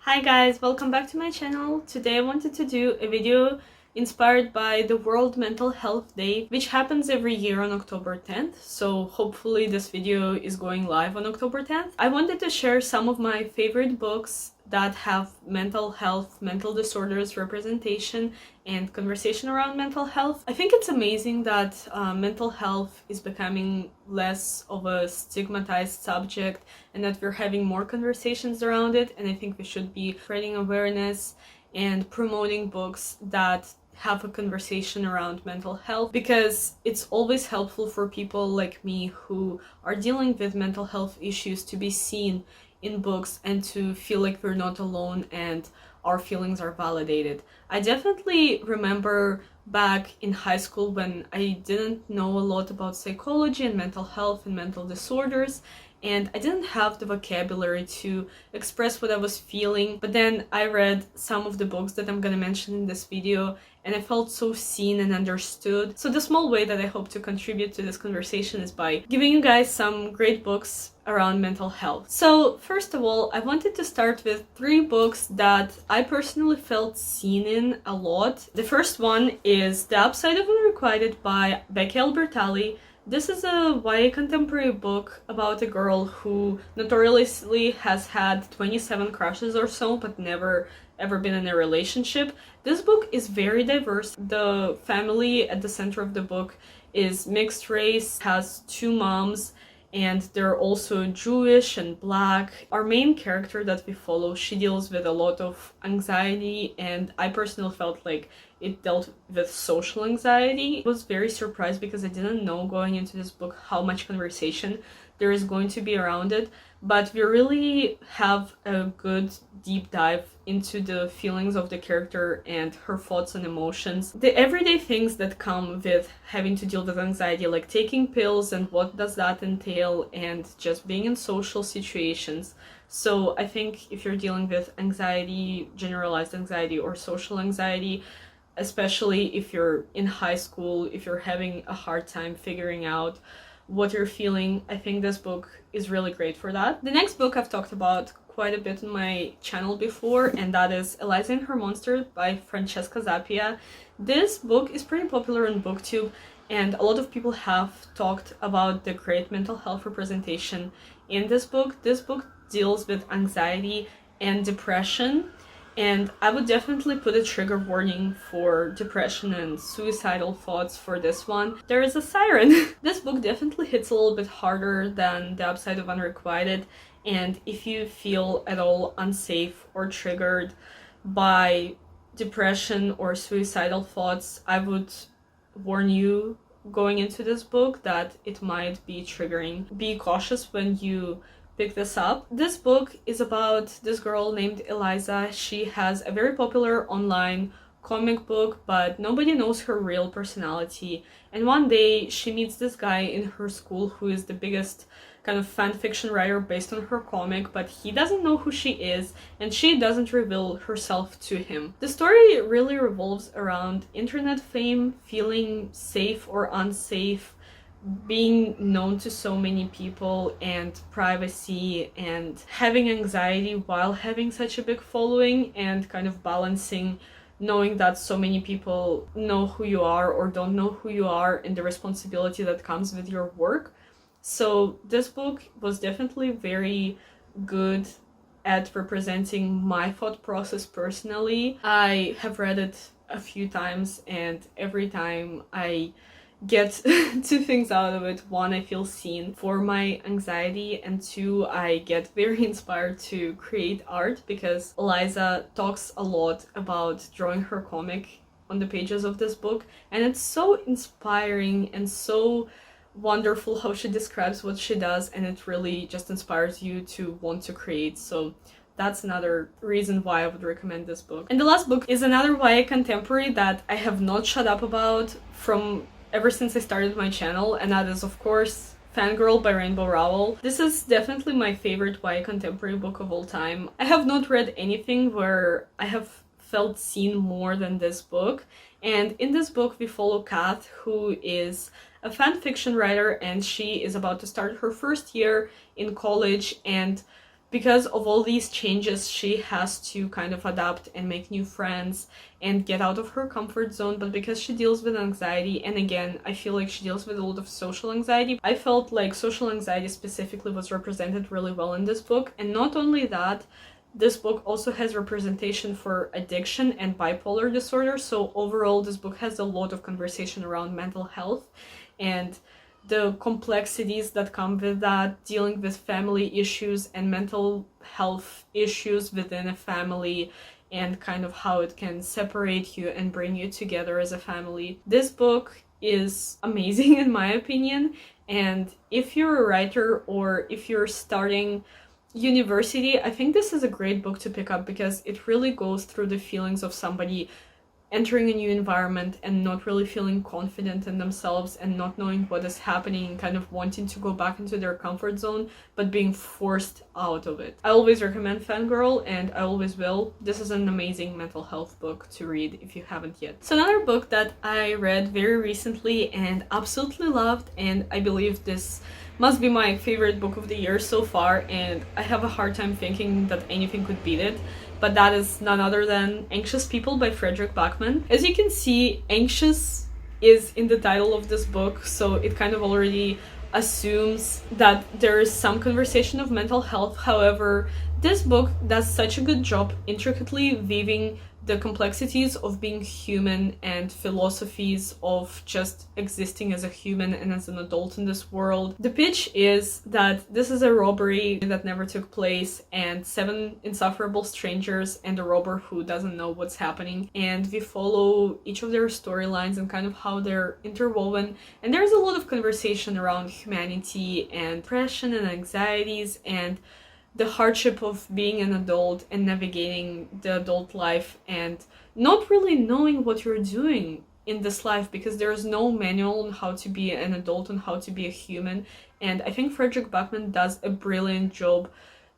Hi guys, welcome back to my channel. Today I wanted to do a video inspired by the World Mental Health Day, which happens every year on October 10th. So hopefully this video is going live on October 10th. I wanted to share some of my favorite books that have mental health, mental disorders representation, and conversation around mental health. I think it's amazing that mental health is becoming less of a stigmatized subject and that we're having more conversations around it, and I think we should be spreading awareness and promoting books that have a conversation around mental health, because it's always helpful for people like me who are dealing with mental health issues to be seen in books and to feel like we're not alone and our feelings are validated. I definitely remember back in high school when I didn't know a lot about psychology and mental health and mental disorders, and I didn't have the vocabulary to express what I was feeling. But then I read some of the books that I'm gonna mention in this video, and I felt so seen and understood. So the small way that I hope to contribute to this conversation is by giving you guys some great books around mental health. So first of all, I wanted to start with 3 books that I personally felt seen in a lot. The first one is The Upside of Unrequited by Becky Albertalli. This is a YA contemporary book about a girl who notoriously has had 27 crushes or so, but never ever been in a relationship. This book is very diverse. The family at the center of the book is mixed race, has 2 moms, and they're also Jewish and Black. Our main character that we follow, she deals with a lot of anxiety, and I personally felt like it dealt with social anxiety. I was very surprised because I didn't know going into this book how much conversation there is going to be around it, but we really have a good deep dive into the feelings of the character and her thoughts and emotions. The everyday things that come with having to deal with anxiety, like taking pills and what does that entail, and just being in social situations. So I think if you're dealing with anxiety, generalized anxiety or social anxiety, especially if you're in high school, if you're having a hard time figuring out what you're feeling, I think this book is really great for that. The next book I've talked about quite a bit on my channel before, and that is Eliza and Her Monster by Francesca Zappia. This book is pretty popular on BookTube, and a lot of people have talked about the great mental health representation in this book. This book deals with anxiety and depression, and I would definitely put a trigger warning for depression and suicidal thoughts for this one. There is a siren. This book definitely hits a little bit harder than The Upside of Unrequited, and if you feel at all unsafe or triggered by depression or suicidal thoughts, I would warn you going into this book that it might be triggering. Be cautious when you pick this up. This book is about this girl named Eliza. She has a very popular online comic book, but nobody knows her real personality. And one day she meets this guy in her school who is the biggest kind of fan fiction writer based on her comic, but he doesn't know who she is and she doesn't reveal herself to him. The story really revolves around internet fame, feeling safe or unsafe, being known to so many people, and privacy, and having anxiety while having such a big following, and kind of balancing knowing that so many people know who you are or don't know who you are, and the responsibility that comes with your work. So this book was definitely very good at representing my thought process personally. I have read it a few times, and every time I get 2 things out of it. 1, I feel seen for my anxiety, and 2, I get very inspired to create art, because Eliza talks a lot about drawing her comic on the pages of this book, and it's so inspiring and so wonderful how she describes what she does, and it really just inspires you to want to create. So that's another reason why I would recommend this book. And the last book is another YA contemporary that I have not shut up about from ever since I started my channel, and that is, of course, Fangirl by Rainbow Rowell. This is definitely my favorite YA contemporary book of all time. I have not read anything where I have felt seen more than this book, and in this book we follow Kath, who is a fan fiction writer, and she is about to start her first year in college, and because of all these changes, she has to kind of adapt and make new friends and get out of her comfort zone. But because she deals with anxiety, and again, I feel like she deals with a lot of social anxiety, I felt like social anxiety specifically was represented really well in this book. And not only that, this book also has representation for addiction and bipolar disorder. So overall, this book has a lot of conversation around mental health and the complexities that come with that, dealing with family issues and mental health issues within a family, and kind of how it can separate you and bring you together as a family. This book is amazing in my opinion, and if you're a writer or if you're starting university, I think this is a great book to pick up because it really goes through the feelings of somebody entering a new environment and not really feeling confident in themselves and not knowing what is happening and kind of wanting to go back into their comfort zone but being forced out of it. I always recommend Fangirl, and I always will. This is an amazing mental health book to read if you haven't yet. So another book that I read very recently and absolutely loved, and I believe this must be my favorite book of the year so far, and I have a hard time thinking that anything could beat it, but that is none other than Anxious People by Fredrik Backman. As you can see, anxious is in the title of this book, so it kind of already assumes that there is some conversation of mental health. However, this book does such a good job intricately weaving the complexities of being human and philosophies of just existing as a human and as an adult in this world. The pitch is that this is a robbery that never took place, and 7 insufferable strangers and a robber who doesn't know what's happening, and we follow each of their storylines and kind of how they're interwoven. And there's a lot of conversation around humanity and depression and anxieties and the hardship of being an adult and navigating the adult life and not really knowing what you're doing in this life, because there's no manual on how to be an adult and how to be a human. And I think Fredrik Backman does a brilliant job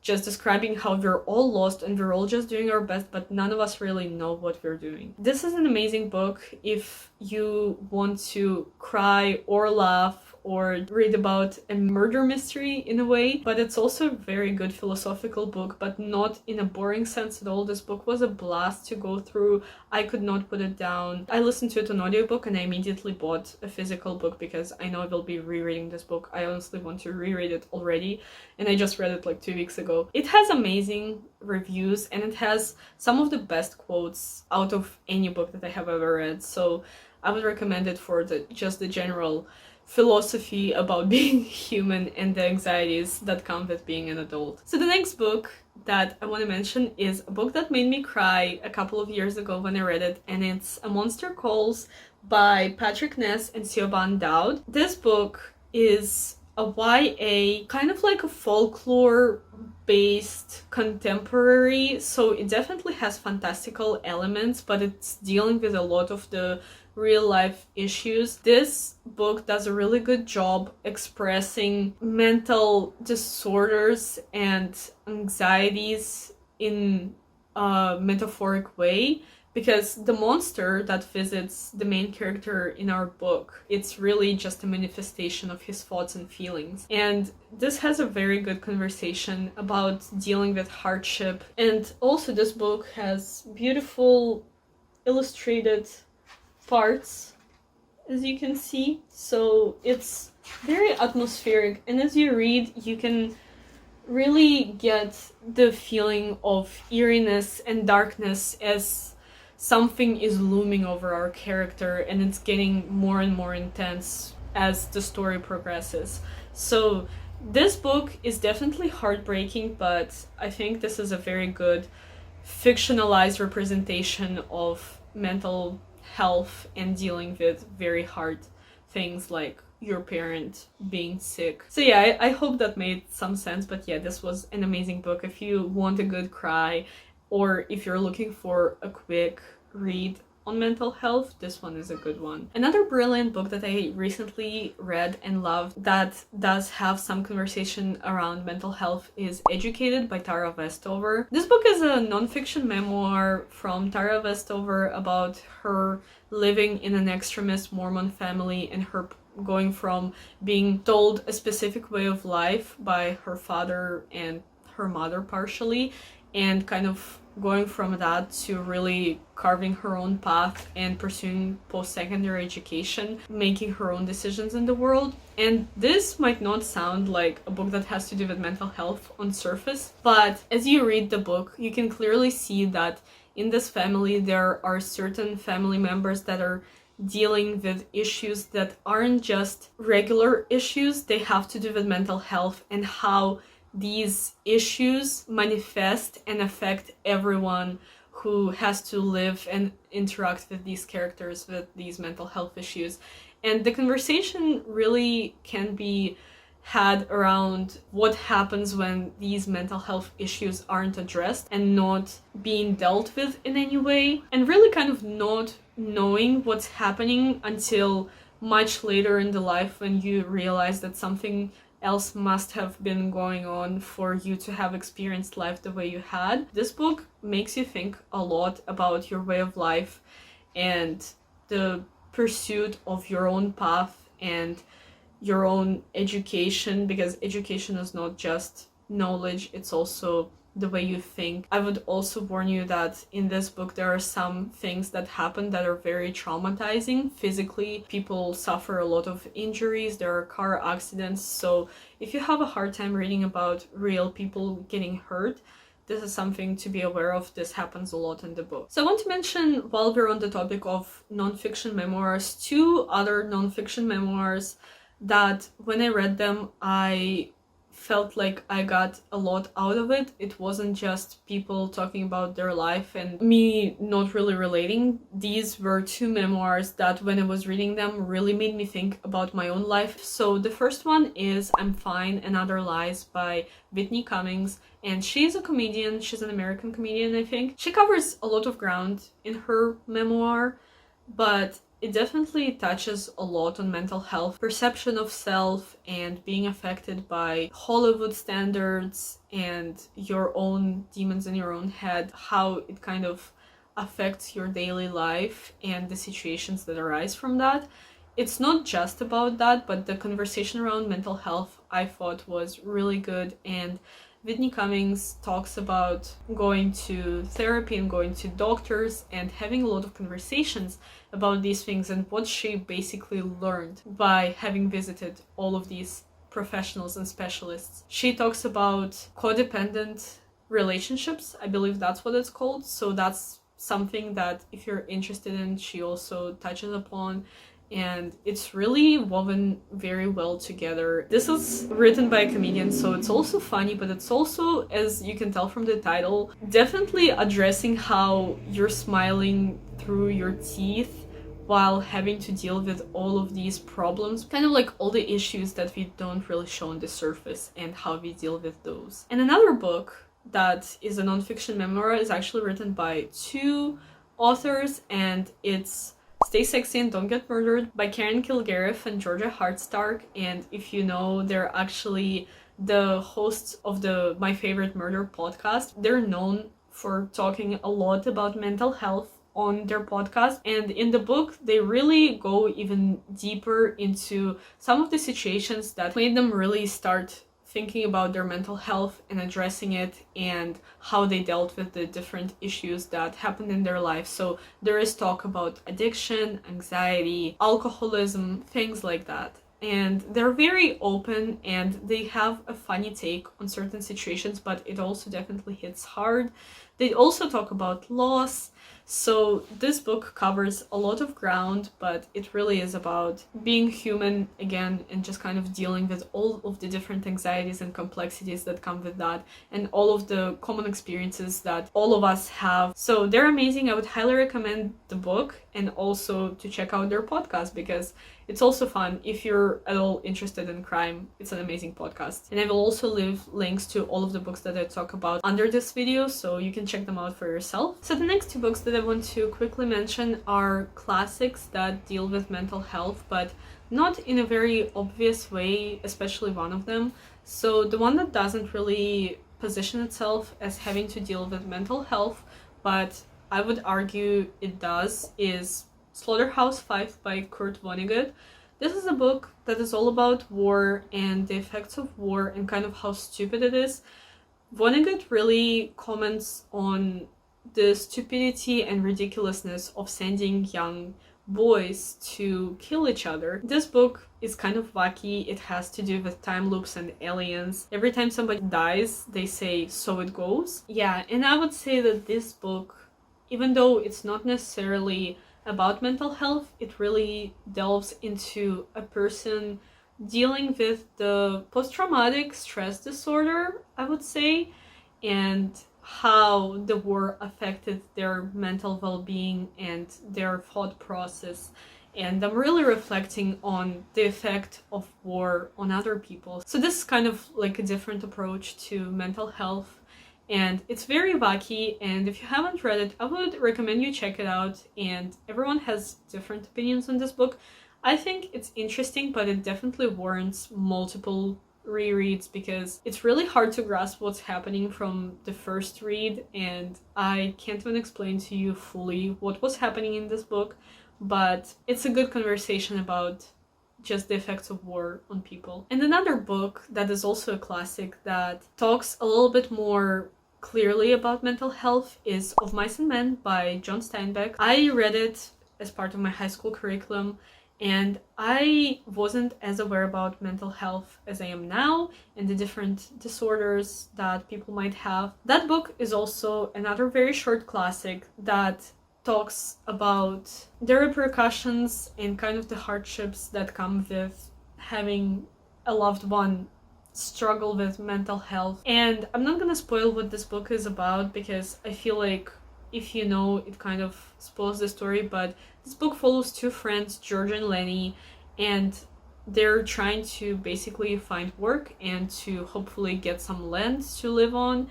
just describing how we're all lost and we're all just doing our best, but none of us really know what we're doing. This is an amazing book if you want to cry or laugh or read about a murder mystery in a way, but it's also a very good philosophical book, but not in a boring sense at all. This book was a blast to go through. I could not put it down. I listened to it on audiobook and I immediately bought a physical book because I know I will be rereading this book. I honestly want to reread it already, and I just read it like 2 weeks ago. It has amazing reviews and it has some of the best quotes out of any book that I have ever read, so I would recommend it for just the general philosophy about being human and the anxieties that come with being an adult. So the next book that I want to mention is a book that made me cry a couple of years ago when I read it, and it's A Monster Calls by Patrick Ness and Siobhan Dowd. This book is a YA, kind of like a folklore-based contemporary, so it definitely has fantastical elements, but it's dealing with a lot of the real-life issues. This book does a really good job expressing mental disorders and anxieties in a metaphoric way, because the monster that visits the main character in our book, it's really just a manifestation of his thoughts and feelings. And this has a very good conversation about dealing with hardship. And also this book has beautiful illustrated parts, as you can see. So it's very atmospheric, and as you read, you can really get the feeling of eeriness and darkness as something is looming over our character, and it's getting more and more intense as the story progresses. So this book is definitely heartbreaking, but I think this is a very good fictionalized representation of mental health and dealing with very hard things like your parent being sick. So yeah, I hope that made some sense, but yeah, this was an amazing book. If you want a good cry, or if you're looking for a quick read on mental health, this one is a good one. Another brilliant book that I recently read and loved that does have some conversation around mental health is Educated by Tara Westover. This book is a non-fiction memoir from Tara Westover about her living in an extremist Mormon family and her going from being told a specific way of life by her father and her mother partially, and kind of going from that to really carving her own path and pursuing post-secondary education, making her own decisions in the world. And this might not sound like a book that has to do with mental health on surface, but as you read the book, you can clearly see that in this family there are certain family members that are dealing with issues that aren't just regular issues. They have to do with mental health and how these issues manifest and affect everyone who has to live and interact with these characters with these mental health issues. And the conversation really can be had around what happens when these mental health issues aren't addressed and not being dealt with in any way, and really kind of not knowing what's happening until much later in the life when you realize that something else must have been going on for you to have experienced life the way you had. This book makes you think a lot about your way of life and the pursuit of your own path and your own education, because education is not just knowledge, it's also the way you think. I would also warn you that in this book there are some things that happen that are very traumatizing physically. People suffer a lot of injuries, there are car accidents, so if you have a hard time reading about real people getting hurt, this is something to be aware of. This happens a lot in the book. So I want to mention, while we're on the topic of nonfiction memoirs, 2 other nonfiction memoirs that when I read them, I felt like I got a lot out of it. It wasn't just people talking about their life and me not really relating. These were 2 memoirs that when I was reading them really made me think about my own life. So the first one is I'm Fine and Other Lies by Whitney Cummings, and she's a comedian. She's an American comedian, I think. She covers a lot of ground in her memoir, but it definitely touches a lot on mental health, perception of self, and being affected by Hollywood standards and your own demons in your own head, how it kind of affects your daily life and the situations that arise from that. It's not just about that, but the conversation around mental health I thought was really good, and Whitney Cummings talks about going to therapy and going to doctors and having a lot of conversations about these things and what she basically learned by having visited all of these professionals and specialists. She talks about codependent relationships, I believe that's what it's called. So that's something that if you're interested in, she also touches upon. And it's really woven very well together. This is written by a comedian, so it's also funny, but it's also, as you can tell from the title, definitely addressing how you're smiling through your teeth while having to deal with all of these problems, kind of like all the issues that we don't really show on the surface and how we deal with those. And another book that is a nonfiction memoir is actually written by 2 authors, and it's Stay Sexy and Don't Get Murdered by Karen Kilgariff and Georgia Hardstark. And if you know, they're actually the hosts of the My Favorite Murder podcast. They're known for talking a lot about mental health on their podcast, and in the book they really go even deeper into some of the situations that made them really start thinking about their mental health and addressing it and how they dealt with the different issues that happened in their life. So there is talk about addiction, anxiety, alcoholism, things like that. And they're very open and they have a funny take on certain situations, but it also definitely hits hard. They also talk about loss. So this book covers a lot of ground, but it really is about being human again and just kind of dealing with all of the different anxieties and complexities that come with that and all of the common experiences that all of us have. So they're amazing. I would highly recommend the book and also to check out their podcast because it's also fun. If you're at all interested in crime, it's an amazing podcast. And I will also leave links to all of the books that I talk about under this video, so you can check them out for yourself. So the next 2 books that I want to quickly mention are classics that deal with mental health, but not in a very obvious way, especially one of them. So the one that doesn't really position itself as having to deal with mental health, but I would argue it does, is Slaughterhouse-Five by Kurt Vonnegut. This is a book that is all about war and the effects of war and kind of how stupid it is. Vonnegut really comments on the stupidity and ridiculousness of sending young boys to kill each other. This book is kind of wacky. It has to do with time loops and aliens. Every time somebody dies, they say, "So it goes." Yeah, and I would say that this book, even though it's not necessarily about mental health, it really delves into a person dealing with the post-traumatic stress disorder, I would say, and how the war affected their mental well-being and their thought process. And I'm really reflecting on the effect of war on other people. So this is kind of like a different approach to mental health, and it's very wacky, and if you haven't read it, I would recommend you check it out. And everyone has different opinions on this book. I think it's interesting, but it definitely warrants multiple rereads because it's really hard to grasp what's happening from the first read, and I can't even explain to you fully what was happening in this book, but it's a good conversation about just the effects of war on people. And another book that is also a classic that talks a little bit more clearly about mental health is Of Mice and Men by John Steinbeck. I read it as part of my high school curriculum, and I wasn't as aware about mental health as I am now and the different disorders that people might have. That book is also another very short classic that talks about the repercussions and kind of the hardships that come with having a loved one struggle with mental health. And I'm not gonna spoil what this book is about because I feel like if you know, it kind of spoils the story, but this book follows two friends, George and Lenny, and they're trying to basically find work and to hopefully get some land to live on.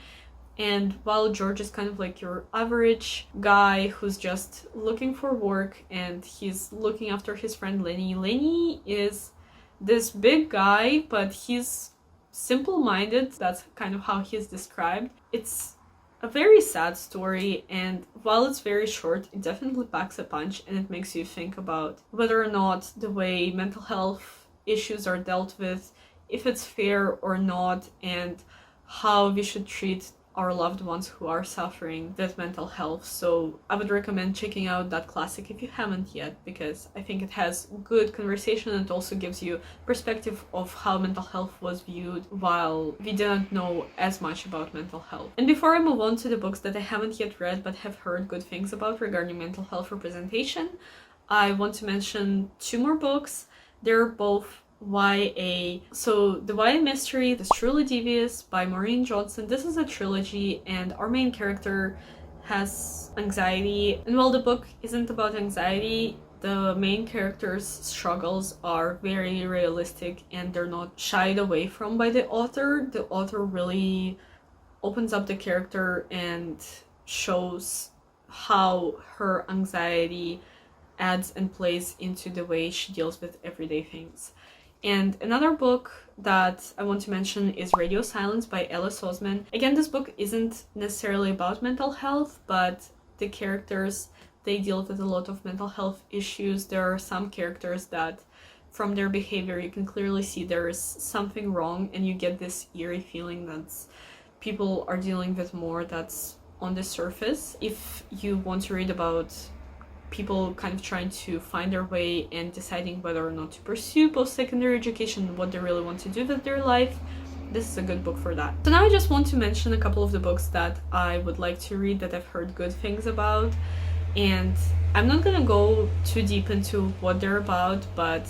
And while George is kind of like your average guy who's just looking for work and he's looking after his friend Lenny, Lenny is this big guy, but he's simple-minded. That's kind of how he's described. It's a very sad story, and while it's very short, it definitely packs a punch, and it makes you think about whether or not the way mental health issues are dealt with, if it's fair or not, and how we should treat our loved ones who are suffering with mental health. So I would recommend checking out that classic if you haven't yet, because I think it has good conversation and it also gives you perspective of how mental health was viewed while we didn't know as much about mental health. And before I move on to the books that I haven't yet read but have heard good things about regarding mental health representation, I want to mention two more books. They're both YA. So the YA mystery is Truly Devious by Maureen Johnson. This is a trilogy, and our main character has anxiety. And while the book isn't about anxiety, the main character's struggles are very realistic and they're not shied away from by the author. The author really opens up the character and shows how her anxiety adds and plays into the way she deals with everyday things. And another book that I want to mention is Radio Silence by Ellis Osman. Again, this book isn't necessarily about mental health, but the characters, they deal with a lot of mental health issues. There are some characters that from their behavior you can clearly see there is something wrong, and you get this eerie feeling that people are dealing with more that's on the surface. If you want to read about people kind of trying to find their way and deciding whether or not to pursue post-secondary education, what they really want to do with their life, this is a good book for that. So now I just want to mention a couple of the books that I would like to read that I've heard good things about. And I'm not gonna go too deep into what they're about, but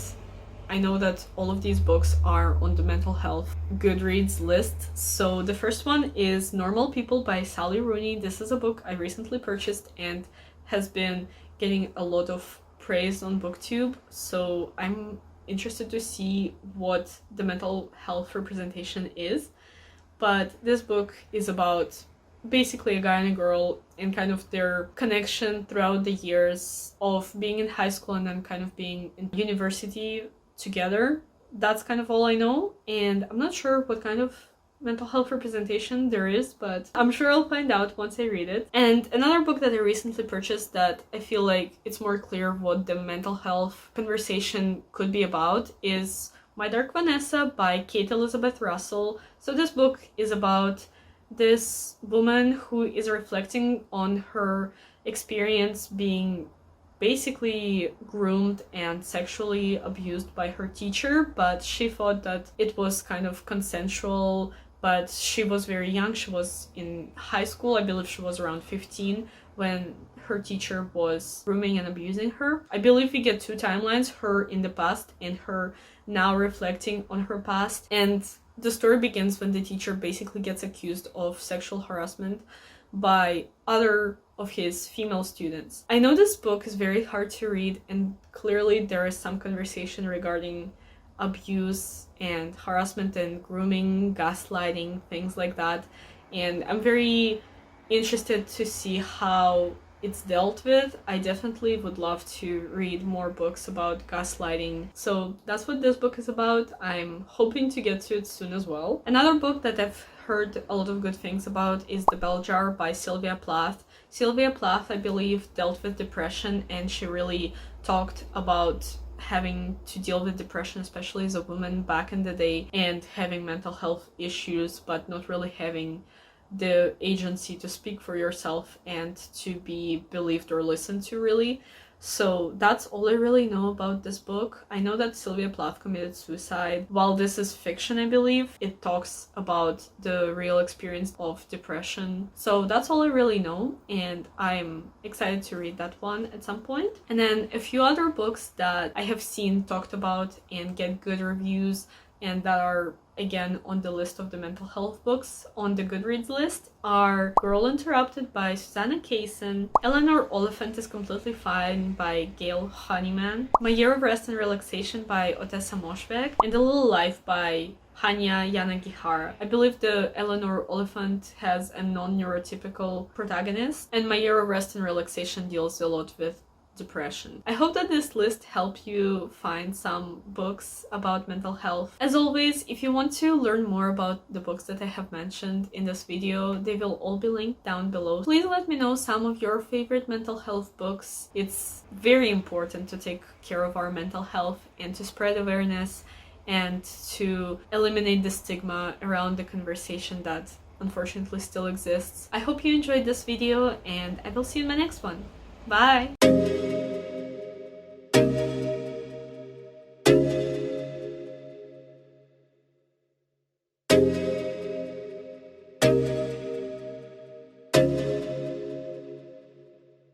I know that all of these books are on the mental health Goodreads list. So the first one is Normal People by Sally Rooney. This is a book I recently purchased and has been getting a lot of praise on BookTube, so I'm interested to see what the mental health representation is. But this book is about basically a guy and a girl and kind of their connection throughout the years of being in high school and then kind of being in university together. That's kind of all I know, and I'm not sure what kind of mental health representation there is, but I'm sure I'll find out once I read it. And another book that I recently purchased that I feel like it's more clear what the mental health conversation could be about is My Dark Vanessa by Kate Elizabeth Russell. So this book is about this woman who is reflecting on her experience being basically groomed and sexually abused by her teacher, but she thought that it was kind of consensual, but she was very young. She was in high school. I believe she was around 15 when her teacher was grooming and abusing her. I believe we get two timelines, her in the past and her now reflecting on her past. And the story begins when the teacher basically gets accused of sexual harassment by other of his female students. I know this book is very hard to read, and clearly there is some conversation regarding abuse and harassment and grooming, gaslighting, things like that. And I'm very interested to see how it's dealt with. I definitely would love to read more books about gaslighting. So that's what this book is about. I'm hoping to get to it soon as well. Another book that I've heard a lot of good things about is The Bell Jar by Sylvia Plath. Sylvia Plath, I believe, dealt with depression, and she really talked about having to deal with depression, especially as a woman back in the day, and having mental health issues, but not really having the agency to speak for yourself and to be believed or listened to, really. So that's all I really know about this book. I know that Sylvia Plath committed suicide. While this is fiction, I believe, it talks about the real experience of depression. So that's all I really know, and I'm excited to read that one at some point. And then a few other books that I have seen talked about and get good reviews, and that are again on the list of the mental health books on the Goodreads list are Girl Interrupted by Susanna Kaysen, Eleanor Oliphant is Completely Fine by Gail Honeyman, My Year of Rest and Relaxation by Otessa Moshvek, and A Little Life by Hanya Yanagihara. I believe the Eleanor Oliphant has a non-neurotypical protagonist, and My Year of Rest and Relaxation deals a lot with depression. I hope that this list helped you find some books about mental health. As always, if you want to learn more about the books that I have mentioned in this video, they will all be linked down below. Please let me know some of your favorite mental health books. It's very important to take care of our mental health and to spread awareness and to eliminate the stigma around the conversation that unfortunately still exists. I hope you enjoyed this video, and I will see you in my next one. Bye!